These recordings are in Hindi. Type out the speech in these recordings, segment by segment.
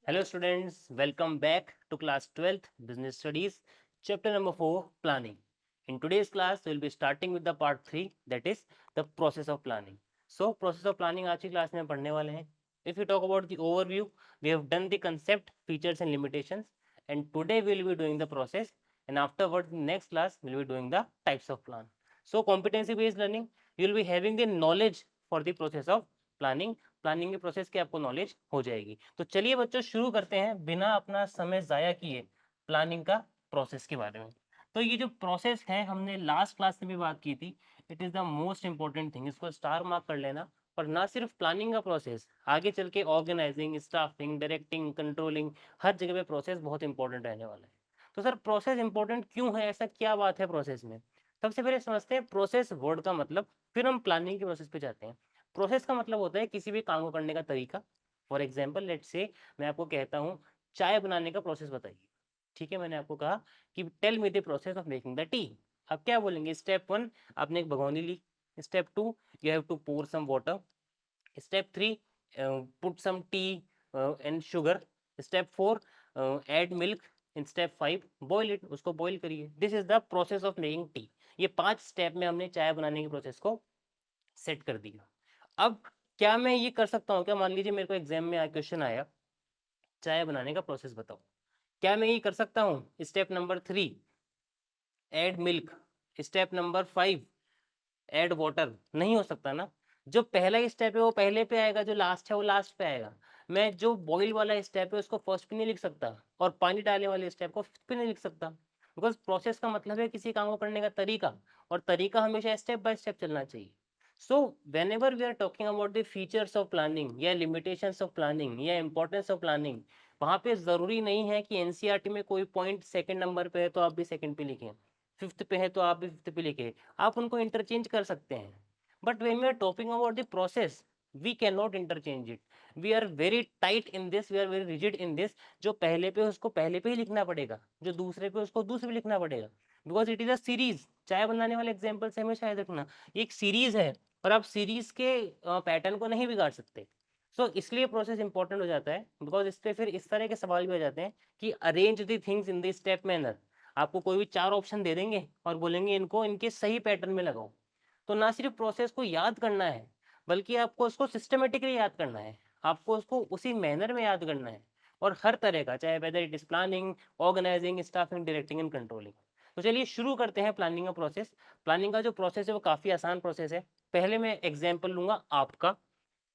Hello students, welcome back to class 12th Business Studies, chapter number 4 Planning. In today's class, we will be starting with the part 3, that is the process of planning. So, process of planning आज की क्लास में पढ़ने वाले हैं. If we talk about the overview, we have done the concept, features and limitations, and today we will be doing the process, and afterwards next class we will be doing the types of plan. So, competency based learning, you will be having the knowledge for the process of planning. Planning के प्रोसेस की आपको नॉलेज हो जाएगी. तो चलिए बच्चों शुरू करते हैं बिना अपना समय जाया किए प्लानिंग का प्रोसेस के बारे में. तो ये जो प्रोसेस है हमने लास्ट क्लास में भी बात की थी. It is the most important thing, इसको स्टार मार्क कर लेना. और ना सिर्फ प्लानिंग का प्रोसेस, आगे चल के ऑर्गेनाइजिंग, स्टाफिंग, डायरेक्टिंग, कंट्रोलिंग, हर जगह पे प्रोसेस बहुत इंपॉर्टेंट रहने वाला है. तो सर प्रोसेस इंपॉर्टेंट क्यों है, ऐसा क्या बात है प्रोसेस में? सबसे पहले समझते हैं प्रोसेस वर्ड का मतलब, फिर हम प्लानिंग के प्रोसेस पे जाते हैं. प्रोसेस का मतलब होता है किसी भी काम को करने का तरीका. फॉर एग्जाम्पल लेट से मैं आपको कहता हूँ चाय बनाने का प्रोसेस बताइए. ठीक है, मैंने आपको कहा कि tell me the process of making the tea. आप क्या बोलेंगे? स्टेप 1 आपने एक भगोनी ली. Step 2 you have to pour some water. Step 3 put some tea and sugar. Step 4 add milk. In step 5 boil it, उसको बॉईल करिए. This is the process of making tea. ये 5 स्टेप में हमने चाय बनाने के प्रोसेस को सेट कर दिया. अब क्या मैं ये कर सकता हूँ क्या? मान लीजिए मेरे को एग्जाम में क्वेश्चन आया चाय बनाने का प्रोसेस बताओ. क्या मैं ये कर सकता हूँ? Step number 3 add milk, step number 5 add water. नहीं हो सकता ना. जो पहला स्टेप है वो पहले पे आएगा, जो लास्ट है वो लास्ट पे आएगा. मैं जो बॉईल वाला स्टेप है उसको फर्स्ट पे नहीं लिख सकता और पानी डालने वाले स्टेप को फिफ्थ पे नहीं लिख सकता. बिकॉज प्रोसेस का मतलब है किसी काम को करने का तरीका, और तरीका हमेशा स्टेप बाय स्टेप चलना चाहिए. सो whenever we are talking about the features of planning या limitations of planning या importance of planning, वहाँ पे जरूरी नहीं है कि एनसीईआरटी में कोई पॉइंट सेकंड नंबर पे है तो आप भी सेकंड पे लिखें, फिफ्थ पे है तो आप भी फिफ्थ पे लिखें. आप उनको इंटरचेंज कर सकते हैं. But when we are talking about the process, we can not interchange it. We are very tight in this, we are very rigid in this. जो पहले पे उसको पहले पे ही लिखना पड़ेगा, जो दूसरे पे उसको दूसरे पे लिखना पड़ेगा. Because it is a series. चाय बनाने वाले एग्जाम्पल से हमेशा याद रखना, ये एक सीरीज है और आप सीरीज के पैटर्न को नहीं बिगाड़ सकते. सो इसलिए प्रोसेस इंपॉर्टेंट हो जाता है. बिकॉज इस पे फिर इस तरह के सवाल भी हो जाते हैं कि arrange the things in the step manner. आपको कोई भी 4 ऑप्शन दे देंगे और बोलेंगे इनको इनके सही पैटर्न में लगाओ. तो ना सिर्फ प्रोसेस को याद करना है, बल्कि आपको उसको सिस्टमेटिकली याद करना है. आपको उसको उसी मैनर में याद करना है. और हर तरह का, चाहे whether it is planning, organising, staffing, directing and controlling. तो चलिए शुरू करते हैं प्लानिंग का प्रोसेस. प्लानिंग का जो प्रोसेस है वो काफ़ी आसान प्रोसेस है. पहले मैं एग्जाम्पल लूंगा आपका,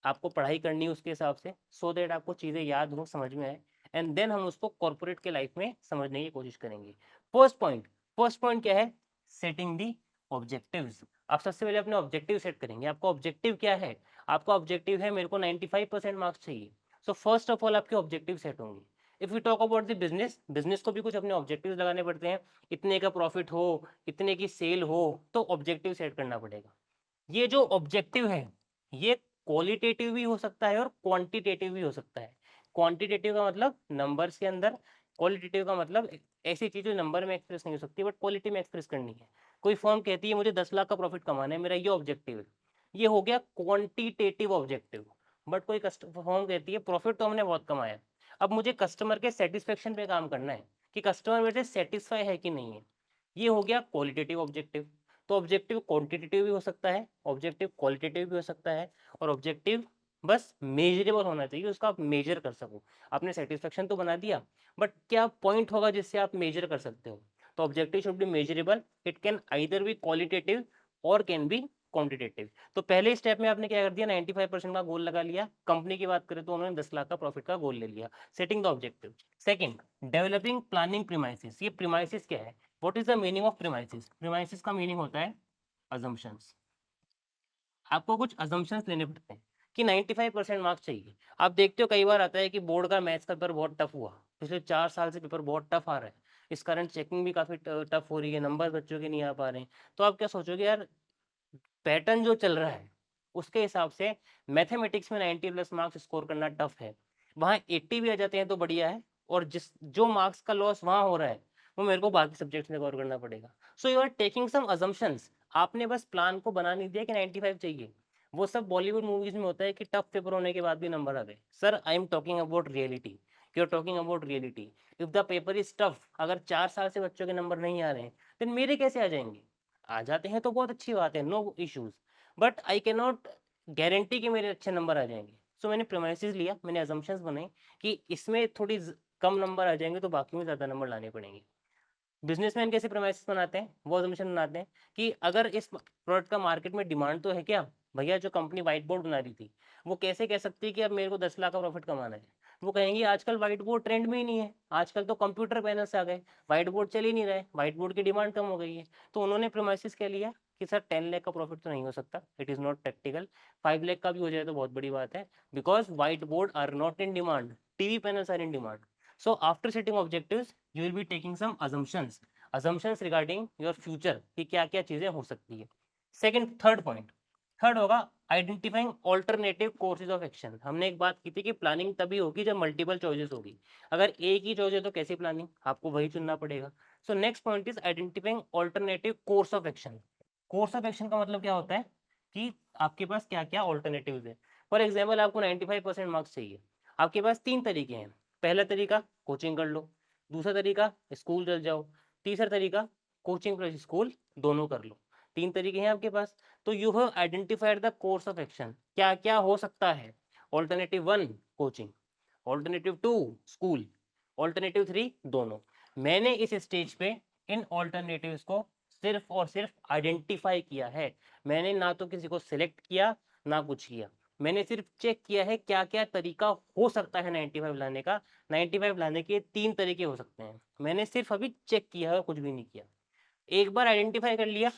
आपको पढ़ाई करनी है उसके हिसाब से, सो दैट आपको चीज़ें याद हो, समझ में आए. एंड देन हम उसको कॉर्पोरेट के लाइफ में समझने की कोशिश करेंगे. फर्स्ट पॉइंट, फर्स्ट पॉइंट क्या है? Setting the objectives. आप सबसे पहले अपने ऑब्जेक्टिव सेट करेंगे. आपका ऑब्जेक्टिव क्या है? आपका ऑब्जेक्टिव है मेरे को 95% मार्क्स चाहिए. सो फर्स्ट ऑफ ऑल आपके ऑब्जेक्टिव सेट होंगे. If you talk about the business, business को भी कुछ अपने ऑब्जेक्टिव्स लगाने पड़ते हैं. इतने का प्रॉफिट हो, इतने की सेल हो, तो ऑब्जेक्टिव सेट करना पड़ेगा. ये जो ऑब्जेक्टिव है ये क्वालिटेटिव भी हो सकता है और क्वांटिटेटिव भी हो सकता है. क्वांटिटेटिव का मतलब नंबर्स के अंदर, क्वालिटेटिव का मतलब ऐसी चीज जो नंबर में एक्सप्रेस नहीं हो सकती बट क्वालिटी में एक्सप्रेस करनी है. कोई फर्म कहती है मुझे 10 लाख का प्रॉफिट कमाना है, मेरा ये ऑब्जेक्टिव है, ये हो गया क्वांटिटेटिव ऑब्जेक्टिव. बट कोई फर्म कहती है प्रॉफिट तो हमने बहुत कमाया, अब मुझे कस्टमर के सेटिस्फेक्शन पे काम करना है कि कस्टमर मेरे से सेटिस्फाई है कि नहीं है, ये हो गया क्वालिटेटिव ऑब्जेक्टिव. तो ऑब्जेक्टिव क्वांटिटेटिव भी हो सकता है, ऑब्जेक्टिव क्वालिटेटिव भी हो सकता है. और ऑब्जेक्टिव बस मेजरेबल होना चाहिए, उसका आप मेजर कर सको. आपने सेटिस्फेक्शन तो बना दिया, बट क्या पॉइंट होगा जिससे आप मेजर कर सकते हो? तो objective should be measurable. It can either be qualitative or can be quantitative. तो पहले स्टेप में आपने क्या कर दिया? 95% का गोल लगा लिया. कंपनी की बात करें तो उन्होंने 10 लाख का प्रॉफिट का गोल ले लिया. Setting the objective. Second, developing planning premises. ये प्रीमाइसिस क्या है? What is the meaning of premises? Premises का मीनिंग होता है अजम्पशंस. आपको कुछ अजम्पशंस लेने पड़ते हैं कि 95% मार्क्स चाहिए. आप देखते हो कई बार आता है कि बोर्ड का मैथ्स का पेपर बहुत टफ हुआ, पिछले 4 साल से पेपर बहुत टफ आ रहा है, इस कारण चेकिंग भी काफ़ी टफ हो रही है, नंबर बच्चों के नहीं आ पा रहे हैं. तो आप क्या सोचोगे यार, पैटर्न जो चल रहा है उसके हिसाब से मैथमेटिक्स में 90+ मार्क्स स्कोर करना टफ है, वहाँ 80 भी आ जाते हैं तो बढ़िया है. और जिस जो मार्क्स का लॉस वहाँ हो रहा है वो मेरे को बाकी सब्जेक्ट्स में कवर करना पड़ेगा. So you are taking some assumptions. आपने बस प्लान को बना नहीं दिया कि 95 चाहिए. वो सब बॉलीवुड मूवीज में होता है कि टफ पेपर होने के बाद भी नंबर आ गए. Sir I am talking about reality. You are talking about reality. If the paper is tough, अगर 4 साल से बच्चों के नंबर नहीं आ रहे हैं, देन मेरे कैसे आ जाएंगे? आ जाते हैं तो बहुत अच्छी बात है, no issues, but I can not guarantee कि मेरे अच्छे नंबर आ जाएंगे। सो मैंने प्रीमाइसेस लिया, मैंने अजम्पशंस बनाई कि इसमें थोड़ी कम नंबर आ जाएंगे तो बाकी में ज़्यादा नंबर लाने पड़ेंगे। बिजनेसमैन कैसे प्रेमाइसिस बनाते हैं, वो असम्पशन बनाते हैं कि अगर इस प्रोडक्ट का मार्केट में डिमांड तो है क्या। भैया जो कंपनी व्हाइट बोर्ड बना रही थी, वो कैसे कह सकती है कि अब मेरे को 10 लाख का प्रॉफिट कमाना है? वो कहेंगे आजकल व्हाइट बोर्ड ट्रेंड में ही नहीं है, आजकल तो कंप्यूटर पैनल्स आ गए, व्हाइट बोर्ड चल ही नहीं रहा है, व्हाइट बोर्ड की डिमांड कम हो गई है। तो उन्होंने प्रेमाइसिस क्या लिया कि सर 10 लाख का प्रॉफिट तो नहीं हो सकता, it is not practical. 5 lakh का भी हो जाए तो बहुत बड़ी बात है, because white board are not in demand, TV panels are in demand. So after setting objectives you will be taking some assumptions regarding your future कि क्या क्या चीजें हो सकती है। थर्ड पॉइंट, थर्ड होगा identifying alternative courses of action. हमने एक बात की थी कि प्लानिंग तभी होगी जब मल्टीपल चॉइसेस होगी। अगर एक ही चॉइस है तो कैसी प्लानिंग, आपको वही चुनना पड़ेगा। So next point is identifying alternative course of action. Course of action का मतलब क्या होता है कि आपके पास क्या क्या ऑल्टरनेटिव है। फॉर एग्जाम्पल आपको 95% मार्क्स चाहिए, आपके पास 3 तरीके हैं। पहला तरीका कोचिंग कर लो, दूसरा तरीका स्कूल चल जाओ, तीसरा तरीका कोचिंग प्लस स्कूल दोनों कर लो। 3 तरीके हैं आपके पास। तो you have identified the course of action, क्या क्या हो सकता है। Alternative 1 coaching, alternative 2 school, alternative 3 दोनों। मैंने इस स्टेज पे इन ऑल्टरनेटिव्स को सिर्फ और सिर्फ आइडेंटिफाई किया है। मैंने ना तो किसी को सिलेक्ट किया ना कुछ किया, मैंने सिर्फ चेक किया है क्या क्या तरीका हो सकता है 95 लाने का। 95 लाने के 3 तरीके हो सकते हैं, मैंने सिर्फ अभी चेक किया है, कुछ भी नहीं किया। एक बार आइडेंटिफाई कर लिया,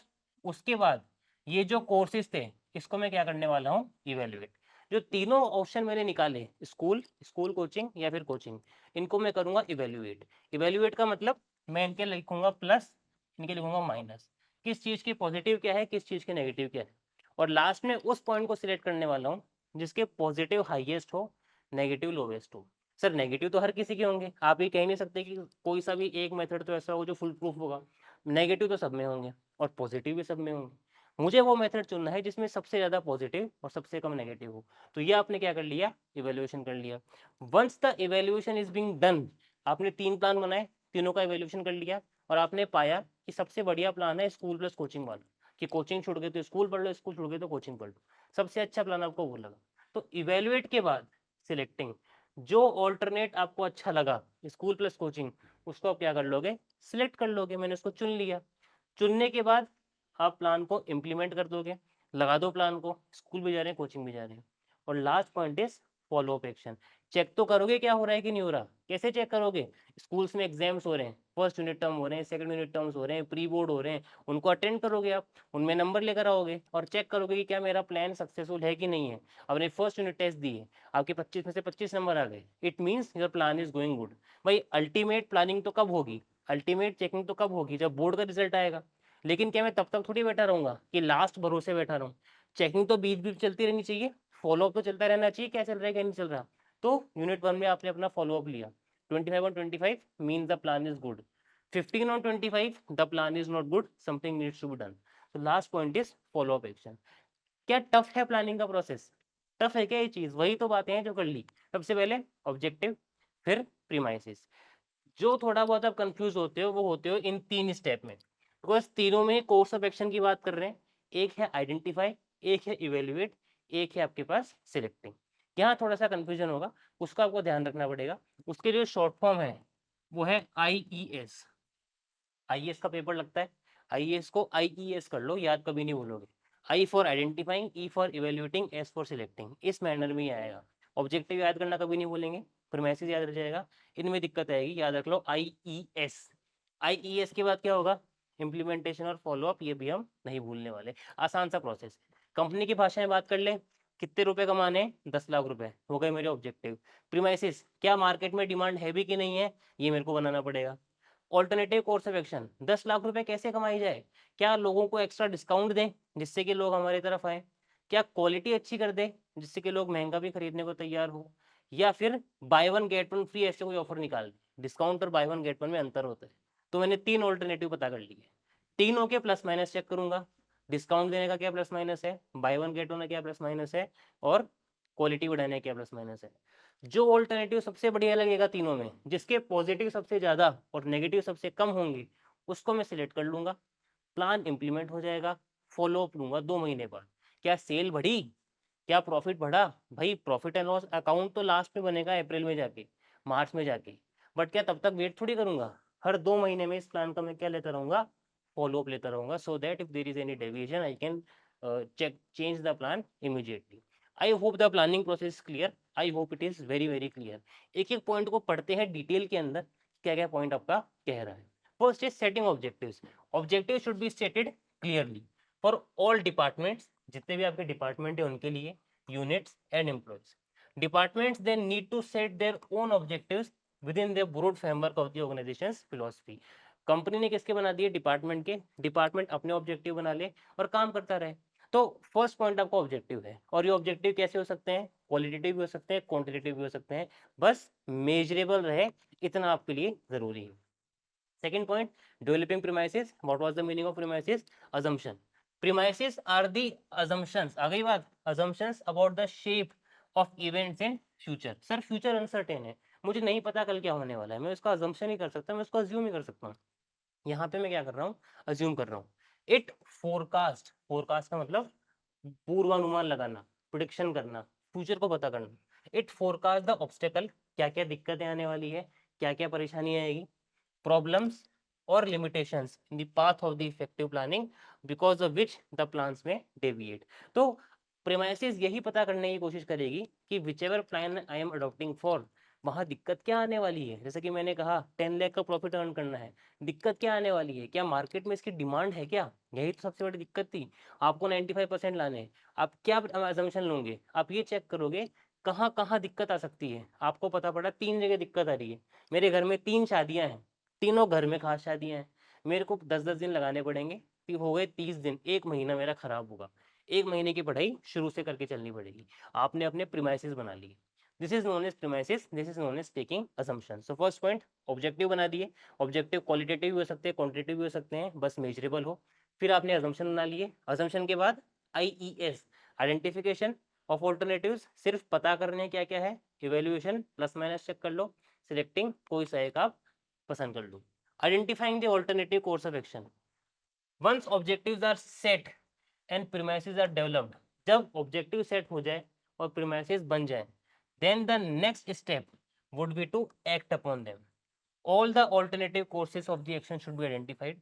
उसके बाद ये जो कोर्सेज थे इसको मैं क्या करने वाला हूँ, इवेल्युएट। जो तीनों ऑप्शन मैंने निकाले, स्कूल, स्कूल कोचिंग या फिर कोचिंग, इनको मैं करूंगा इवेल्युएट। इवेल्युएट का मतलब मैं इनके लिखूंगा प्लस, इनके लिखूंगा माइनस, किस चीज़ की पॉजिटिव क्या है, किस चीज़ की नेगेटिव क्या है। और लास्ट में उस पॉइंट को सिलेक्ट करने वाला हूँ जिसके पॉजिटिव हाईएस्ट हो, नेगेटिव लोवेस्ट हो। सर नेगेटिव तो हर किसी के होंगे, आप ये कह नहीं सकते कि कोई सा भी एक मेथड तो ऐसा हो जो फुल प्रूफ होगा। नेगेटिव तो सब में होंगे और पॉजिटिव भी सब में होंगे। मुझे वो मेथड चुनना है जिसमें सबसे ज़्यादा पॉजिटिव और सबसे कम नेगेटिव हो। तो ये आपने क्या कर लिया, इवेल्युएशन कर लिया। Once the evaluation is being done, आपने 3 प्लान बनाए, तीनों का इवेल्युएशन कर लिया और आपने पाया कि सबसे बढ़िया प्लान है स्कूल प्लस कोचिंग वाला, कि कोचिंग छूट गई तो स्कूल पढ़ लो, स्कूल छूट गई तो कोचिंग पढ़ लो। सबसे अच्छा प्लान आपको वो लगा। तो इवेल्युएट के बाद सिलेक्टिंग, जो ऑल्टरनेट आपको अच्छा लगा स्कूल प्लस कोचिंग, उसको आप क्या कर लोगे, सिलेक्ट कर लोगे। मैंने उसको चुन लिया, चुनने के बाद आप प्लान को इम्प्लीमेंट कर दोगे, लगा दो प्लान को, स्कूल भी जा रहे हैं कोचिंग भी जा रहे हैं। और last point is follow up action. Check तो करोगे क्या हो रहा है कि नहीं हो रहा। कैसे चेक करोगे, स्कूल्स में एग्जाम्स हो रहे हैं, फर्स्ट यूनिट टर्म हो रहे हैं, सेकंड यूनिट टर्म्स हो रहे हैं, प्री बोर्ड हो रहे हैं, उनको अटेंड करोगे आप, उनमें नंबर लेकर आओगे और चेक करोगे कि क्या मेरा प्लान सक्सेसफुल है कि नहीं है। आपने फर्स्ट यूनिट टेस्ट दिए, आपके 25 में से 25 नंबर आ गए, it means your plan is going good. भाई अल्टीमेट प्लानिंग तो कब होगी, अल्टीमेट चेकिंग तो कब होगी, जब बोर्ड का रिजल्ट आएगा। लेकिन क्या मैं तब तक थोड़ी बैठा रहूंगा कि लास्ट भरोसे बैठा रहूँ। चेकिंग तो बीच बीच चलती रहनी चाहिए, फॉलोअप तो चलता रहना चाहिए, क्या चल रहा है क्या नहीं चल रहा। तो यूनिट 1 में आपने अपना फॉलोअप लिया, 25 on 25 mean the plan is good, 15 on 25 the plan is not good, something needs to be done. तो last point is follow up action. क्या टफ है प्लानिंग का प्रोसेस, टफ है क्या ये चीज, वही तो बातें हैं जो कर ली। सबसे पहले ऑब्जेक्टिव, फिर प्रीमाइसिस। जो थोड़ा बहुत आप कंफ्यूज होते हो वो होते हो इन 3 स्टेप में, बिकॉज तीनों में कोर्स ऑफ एक्शन की बात कर रहे हैं। एक है आइडेंटिफाई, एक है इवेल्युएट, एक है आपके पास सिलेक्टिंग। यहाँ थोड़ा सा कंफ्यूजन होगा, उसका आपको ध्यान रखना पड़ेगा। उसके जो शॉर्ट फॉर्म है वो है IES। IES का पेपर लगता है, IES को IES कर लो, याद कभी नहीं भूलोगे। I for identifying, E for evaluating, S for selecting, इस मैनर में ही आएगा। ऑब्जेक्टिव याद करना कभी नहीं भूलेंगे, फिर मैसेज याद रह जाएगा, इनमें दिक्कत आएगी, याद रख लो IES। IES के बाद क्या होगा, इम्प्लीमेंटेशन और फॉलोअप, ये भी हम नहीं भूलने वाले। आसान सा प्रोसेस। कंपनी की भाषा में बात कर ले, कितने रुपए कमाने, 10 लाख रुपए हो गए मेरे ऑब्जेक्टिव। प्रीमाइसिस, क्या मार्केट में डिमांड है भी कि नहीं है, ये मेरे को बनाना पड़ेगा। Alternative course of action, 10 lakh रुपए कैसे कमाई जाए, क्या लोगों को एक्स्ट्रा डिस्काउंट दें जिससे कि लोग हमारी तरफ आए, क्या क्वालिटी अच्छी कर दे जिससे कि लोग महंगा भी खरीदने को तैयार हो, या फिर by one get one free ऐसे कोई ऑफर निकाल दे। डिस्काउंट और बाय वन गेट वन में अंतर होता है। तो मैंने 3 ऑल्टरनेटिव पता कर लिए, तीनों के प्लस माइनस चेक करूंगा, डिस्काउंट देने का क्या प्लस माइनस है, बाय वन गेट वन का क्या प्लस माइनस है, और क्वालिटी बढ़ाने का क्या प्लस माइनस है। जो ऑल्टरनेटिव सबसे बढ़िया लगेगा तीनों में, जिसके पॉजिटिव सबसे ज़्यादा और नेगेटिव सबसे कम होंगे, उसको मैं सिलेक्ट कर लूँगा। प्लान इम्प्लीमेंट हो जाएगा, फॉलो अप लूँगा 2 महीने बाद। क्या सेल बढ़ी, क्या प्रॉफिट बढ़ा? भाई प्रॉफिट एंड लॉस अकाउंट तो लास्ट में बनेगा अप्रैल में जाके, मार्च में जाके, बट क्या तब तक वेट थोड़ी करूंगा। हर 2 महीने में इस प्लान का मैं क्या लेता रहूंगा, फॉलो अप लेता रहूंगा, so that if there is any deviation I can check change the plan immediately. I hope the planning process clear, I hope it is very very clear. एक एक पॉइंट को पढ़ते हैं डिटेल के अंदर, क्या क्या पॉइंट आपका कह रहा है। First is setting objectives. Objective should be stated clearly for all departments, जितने भी आपके डिपार्टमेंट है उनके लिए, units and employees. Departments then need to set their own objectives within the broad framework of the organization's philosophy. Company ने किसके बना दिए, डिपार्टमेंट के, डिपार्टमेंट अपने ऑब्जेक्टिव बना ले और काम करता रहे। तो फर्स्ट पॉइंट आपका ऑब्जेक्टिव है, और ये ऑब्जेक्टिव कैसे हो सकते हैं, क्वालिटेटिव भी हो सकते हैं, क्वांटिटेटिव भी हो सकते हैं, बस मेजरेबल रहे, इतना आपके लिए जरूरी है। Second point, developing premises. What was the meaning of premises? Assumption. Premises are the assumptions, आ गई बात, assumptions about the shape of events in future. Sir future uncertain है, मुझे नहीं पता कल क्या होने वाला है, मैं उसका अजम्पशन ही कर सकता, मैं उसको अज्यूम ही कर सकता हूँ। यहाँ पे मैं क्या कर रहा हूँ, अज्यूम कर रहा हूँ। इट फोरकास्ट, फोरकास्ट का मतलब पूर्वानुमान लगाना, प्रिडिक्शन करना, फ्यूचर को पता करना। इट फोरकास्ट द ऑब्स्टेकल, क्या क्या दिक्कतें आने वाली है, क्या क्या परेशानी आएगी, problems or limitations in the path of the effective planning because of which the plans may deviate। तो premises यही पता करने की कोशिश करेगी कि whichever plan I am adopting for, वहाँ दिक्कत क्या आने वाली है। जैसे कि मैंने कहा 10 लाख का प्रॉफिट अर्न करना है, दिक्कत क्या आने वाली है, क्या मार्केट में इसकी डिमांड है क्या, यही तो सबसे बड़ी दिक्कत थी। आपको 95% लाने हैं, आप क्या अजम्पशन लोगे, आप ये चेक करोगे कहाँ कहाँ दिक्कत आ सकती है। आपको पता पड़ा 3 जगह दिक्कत आ रही है, मेरे घर में 3 शादियां हैं, तीनों घर में खास शादियां हैं, मेरे को 10-10 दिन लगाने पड़ेंगे, फिर हो गए 30 दिन, एक महीना मेरा खराब होगा। एक महीने की पढ़ाई शुरू से करके चलनी पड़ेगी। आपने अपने प्रीमाइसेस बना लिए, this is known as premises, this is known as taking assumption. So first point, objective बना दिए। ऑब्जेक्टिव क्वालिटेटिव भी हो सकते हैं, क्वांटिटेटिव भी हो सकते हैं, बस मेजरेबल हो। फिर आपने असम्पशन बना लिए, असम्पशन के बाद IES, आइडेंटिफिकेशन ऑफ ऑल्टरनेटिव्स, सिर्फ पता करने क्या क्या है, इवेल्युएशन प्लस माइनस चेक कर लो, सिलेक्टिंग कोई सा एक आप पसंद कर लो। Identifying the alternative course of action. Once objectives are set and premises are developed, जब ऑब्जेक्टिव सेट हो जाए और प्रीमाइसेस बन जाए, then the next step would be to act upon them. All the alternative courses of the action should be identified.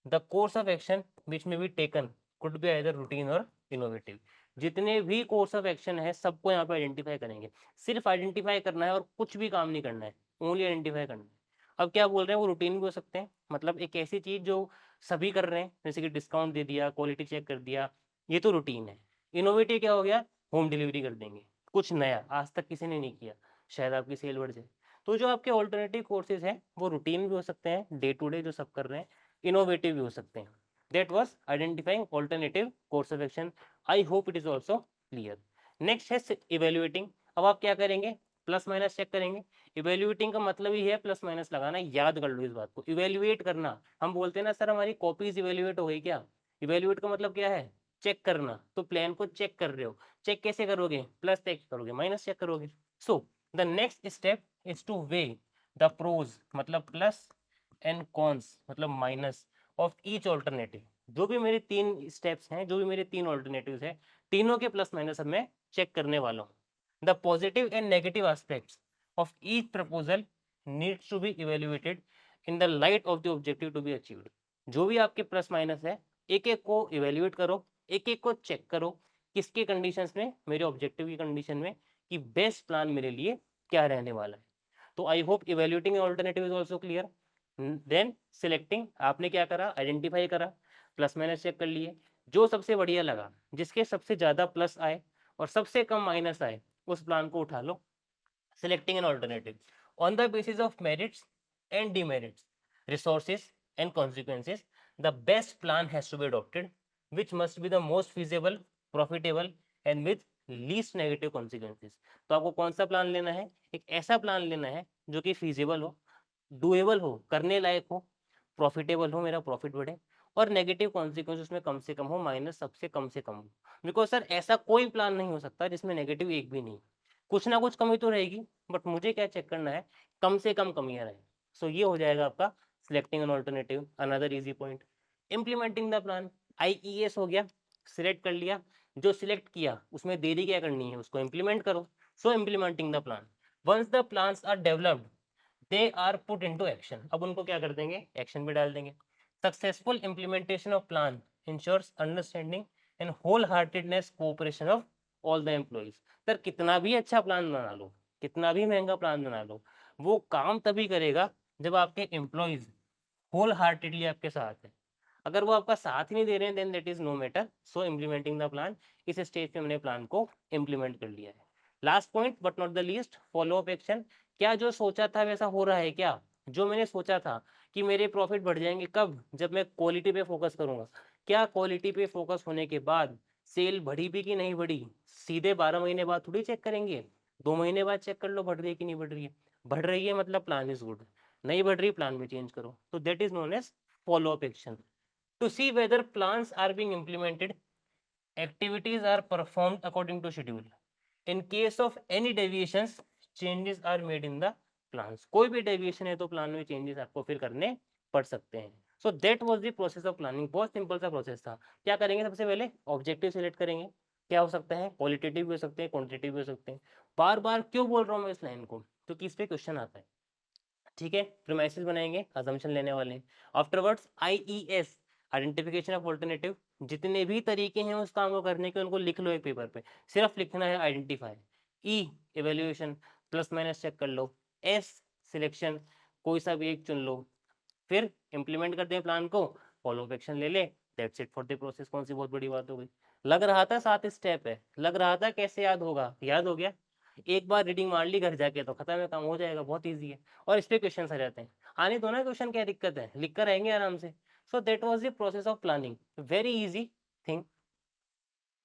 The course of action which may be taken could be either routine or innovative. जितने भी कोर्स ऑफ एक्शन है सबको यहाँ पे आइडेंटिफाई करेंगे। सिर्फ आइडेंटिफाई करना है और कुछ भी काम नहीं करना है, ओनली आइडेंटिफाई करना है। अब क्या बोल रहे हैं, वो रूटीन भी हो सकते हैं, मतलब एक ऐसी चीज जो सभी कर रहे हैं, जैसे कि डिस्काउंट दे दिया, क्वालिटी चेक कर दिया, ये तो रूटीन है। इनोवेटिव क्या हो गया, होम डिलीवरी कर देंगे, कुछ नया आज तक किसी ने नहीं किया, शायद आपकी सेल बढ़ जाए। तो जो आपके ऑल्टरनेटिव कोर्सेज हैं वो रूटीन भी हो सकते हैं, डे टू डे जो सब कर रहे हैं, इनोवेटिव भी हो सकते हैं। That was identifying alternative course of action. I hope it is also clear. Next है इवेल्युएटिंग। अब आप क्या करेंगे, प्लस माइनस चेक करेंगे। इवेल्युएटिंग का मतलब ही है प्लस माइनस लगाना, याद कर लो इस बात को। इवेल्युएट करना, हम बोलते हैं ना सर हमारी कॉपीज इवेल्युएट हो गई क्या, इवेल्युएट का मतलब क्या है, चेक करना। तो प्लान को चेक कर रहे हो, चेक कैसे करोगे, प्लस चेक करोगे, माइनस चेक करोगे। So the next step is to weigh the pros, मतलब प्लस, एंड कॉन्स मतलब माइनस ऑफ ईच ऑल्टरनेटिव। जो भी मेरे 3 स्टेप्स हैं, जो भी मेरे 3 ऑल्टरनेटिव्स हैं, तीनों के प्लस माइनस अब मैं चेक करने वाला हूँ। The positive and negative aspects of each proposal needs to be evaluated in the light of the objective to be achieved. जो भी आपके प्लस माइनस है, एक एक को इवेल्युएट करो, एक एक को चेक करो, किसके कंडीशंस में, मेरे ऑब्जेक्टिव की कंडीशन में, कि बेस्ट प्लान मेरे लिए क्या रहने वाला है। तो I hope evaluating alternative is also clear. Then selecting, आपने क्या करा, आइडेंटिफाई करा, प्लस माइनस चेक कर लिए, जो सबसे बढ़िया लगा, जिसके सबसे ज्यादा प्लस आए और सबसे कम माइनस आए, उस प्लान को उठा लो। Selecting an alternative on the basis of merits and demerits, resources and consequences, the best plan has to be adopted, which must be the most feasible, profitable and with least negative consequences। तो आपको कौन सा प्लान लेना है, एक ऐसा प्लान लेना है जो कि feasible हो, डुएबल हो, करने लायक हो, प्रॉफिटेबल हो, मेरा प्रॉफिट बढ़े, और नेगेटिव कॉन्सिक्वेंस उसमें कम से कम हो, माइनस सबसे कम से कम हो। बिकॉज सर ऐसा कोई प्लान नहीं हो सकता जिसमें नेगेटिव एक भी नहीं, कुछ ना कुछ कमी तो रहेगी, बट मुझे क्या चेक करना है, कम से कम कमियां रहे। सो ये हो जाएगा आपका selecting an alternative, another easy point. Implementing the plan, IES हो गया, सिलेक्ट कर लिया, जो सिलेक्ट किया उसमें देरी क्या करनी है, उसको इम्प्लीमेंट करो। So implementing the plan, once the plans are developed they are put into action, अब उनको क्या कर देंगे, एक्शन में डाल देंगे। Successful implementation of plan ensures understanding and wholeheartedness cooperation of all the employees. Sir कितना भी अच्छा प्लान बना लो, कितना भी महंगा प्लान बना लो, वो काम तभी करेगा जब आपके एम्प्लॉइज होल हार्टेडली आपके साथ है। अगर वो आपका साथ ही नहीं दे रहे हैं then that is no matter. So implementing the plan, इस स्टेज पे हमने प्लान को इम्प्लीमेंट कर लिया है। Last point but not the least, follow up action. क्या जो सोचा था वैसा हो रहा है क्या? जो मैंने सोचा था कि मेरे प्रॉफिट बढ़ जाएंगे, कब? जब मैं क्वालिटी पे फोकस करूंगा। क्या क्वालिटी पे फोकस होने के बाद सेल बढ़ी भी कि नहीं बढ़ी, सीधे 12 महीने बाद थोड़ी चेक करेंगे, 2 महीने बाद चेक कर लो बढ़ रही है कि नहीं बढ़ रही है। बढ़ रही है मतलब प्लान इज गुड, नहीं बढ़ रही प्लान में चेंज करो। तो that is known as follow up action. To see whether plans are being implemented, activities are performed according to schedule. In case of any deviations, changes are made in the plans. कोई भी डेविएशन है तो प्लान में चेंजेस आपको फिर करने पड़ सकते हैं। सो that was the process of planning, बहुत सिंपल सा प्रोसेस था। क्या करेंगे, सबसे पहले ऑब्जेक्टिव सिलेक्ट करेंगे। क्या हो सकता है, क्वालिटेटिव भी हो सकते हैं, क्वांटिटेटिव भी हो सकते हैं। बार बार क्यों बोल रहा हूँ मैं इस लाइन को, क्योंकि इस पे क्वेश्चन आता है। ठीक है, प्रीमाइसेस बनाएंगे, अजम्पशन लेने वाले हैं। Afterwards IES, identification of alternative. जितने भी तरीके हैं उस काम को करने के उनको लिख लो एक पेपर पे, सिर्फ लिखना है identify. E, evaluation, plus minus check कर लो। S, सिलेक्शन, कोई सा भी एक चुन लो। फिर इंप्लीमेंट कर दें प्लान को, फॉलो अप एक्शन ले ले, that's it for the process. कौन सी बहुत बड़ी बात हो गई? लग रहा था 7 स्टेप है, लग रहा था कैसे याद होगा, याद हो गया। एक बार रीडिंग मार ली घर जाके तो खत्म है, काम हो जाएगा, बहुत ईजी है। और इस पे क्वेश्चन आ जाते हैं, आने दो ना क्वेश्चन, क्या दिक्कत है, लिख कर आएंगे आराम से। So that was the process of planning, very easy thing.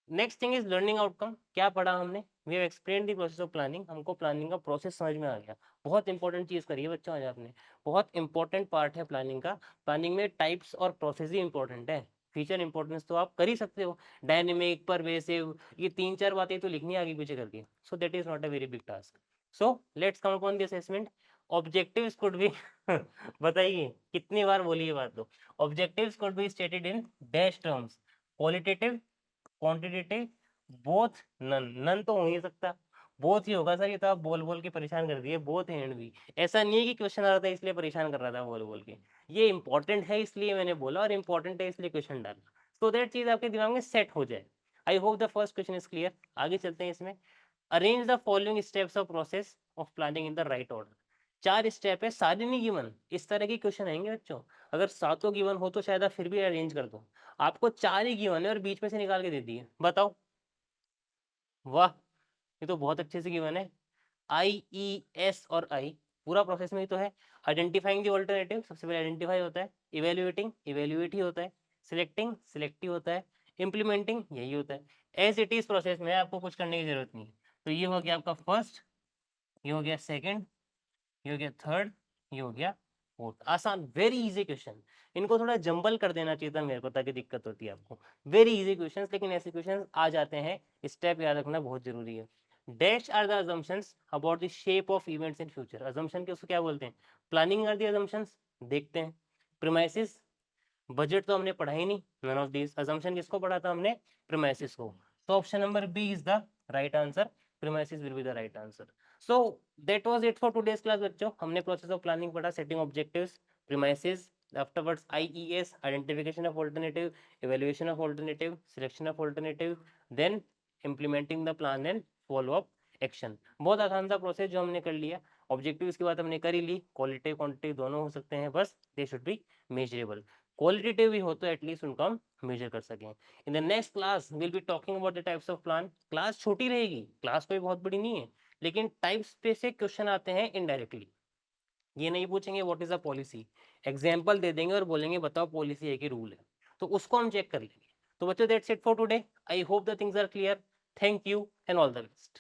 Next thing is learning outcome. क्या पढ़ा हमने, we have explain the process of planning, हमको प्लानिंग का प्रोसेस समझ में आ गया। बहुत इंपॉर्टेंट चीज करी है बच्चों आज आपने, बहुत इंपॉर्टेंट पार्ट है प्लानिंग का। प्लानिंग में टाइप्स और प्रोसेस ही इंपॉर्टेंट है, फीचर इंपॉर्टेंस तो आप कर ही सकते हो, डायनेमिक, परवेसिव, ये 3-4 बातें तो लिखनी आगे पीछे करके। So that is not a very big task. So let's come upon the assessment. Objectives could be बताइए कितनी बार बोली ये बात, तो objectives could be stated in dash terms, qualitative, quantitative, both, none. None तो हो नहीं सकता, बोथ ही होगा सर, ये तो आप बोल बोल के परेशान कर दिए, बोथ एंड भी। ऐसा नहीं है कि क्वेश्चन आ रहा था इसलिए परेशान कर रहा था बोल बोल के, ये इंपॉर्टेंट है इसलिए मैंने बोला, और इंपॉर्टेंट है इसलिए क्वेश्चन डाला, सो दैट चीज आपके दिमाग में सेट हो जाए। आई hope the first question is clear. आगे चलते हैं इसमें। Arrange the following steps of process of planning in the right order. 4 step है, सारे नहीं गिवन, इस तरह के क्वेश्चन आएंगे बच्चों। अगर सातों गिवन हो तो शायद आप फिर भी अरेंज कर दो, आपको 4 ही गिवन है और बीच में से निकाल के दे दिए, बताओ। वाह, ये तो बहुत अच्छे से गिवन है। IES और I, पूरा प्रोसेस में ही तो है। आइडेंटिफाइंग द ऑल्टरनेटिव, सबसे पहले आइडेंटिफाई होता है। इवेल्युएटिंग, इवेल्युएट ही होता है। सिलेक्टिंग, सिलेक्ट ही होता है। इम्प्लीमेंटिंग, यही होता है। एज इट इज प्रोसेस में आपको कुछ करने की जरूरत नहीं है। तो ये हो गया आपका फर्स्ट, ये हो गया सेकंड, ये हो गया थर्ड, ये हो गया फोर्थ। आसान, वेरी इजी क्वेश्चन। इनको थोड़ा जंबल कर देना चाहिए था मेरे को, ताकि दिक्कत होती है आपको। वेरी इजी क्वेश्चंस, लेकिन ऐसे क्वेश्चंस आ जाते हैं, स्टेप याद रखना बहुत जरूरी है। Dash are the assumptions about the shape of events in future. assumption के उसको क्या बोलते हैं, प्लानिंग आर द assumptions। देखते हैं, प्रीमाइसिस, बजट तो हमने पढ़ा ही नहीं, नन ऑफ दिस। assumption किसको पढ़ा था हमने, प्रीमाइसिस को। तो option number B is the right answer, premises will be the right answer. So that was it for today's class बच्चों। हमने प्रोसेस ऑफ प्लानिंग पढ़ा, setting objectives, premises, afterwards IES, identification of alternative, evaluation of alternative, selection of alternative, then implementing the plan and follow up action. बहुत आसान सा प्रोसेस जो हमने कर लिया। ऑब्जेक्टिव्स की बात हमने कर ही ली, क्वालिटेटिव क्वांटिटेटिव दोनों हो सकते हैं, बस they should be measurable. Qualitative भी हो तो एटलीस्ट उनको हम मेजर कर सकें। In the next class will be talking about the types of plan. Class छोटी रहेगी, क्लास कोई बहुत बड़ी नहीं है, लेकिन टाइप्स पे से क्वेश्चन आते हैं इनडायरेक्टली। ये नहीं पूछेंगे what is a policy, example दे देंगे और बोलेंगे बताओ पॉलिसी है कि रूल है, तो उसको हम चेक कर लेंगे। तो बच्चों that's it for today. I hope the things are clear. Thank you and all the best.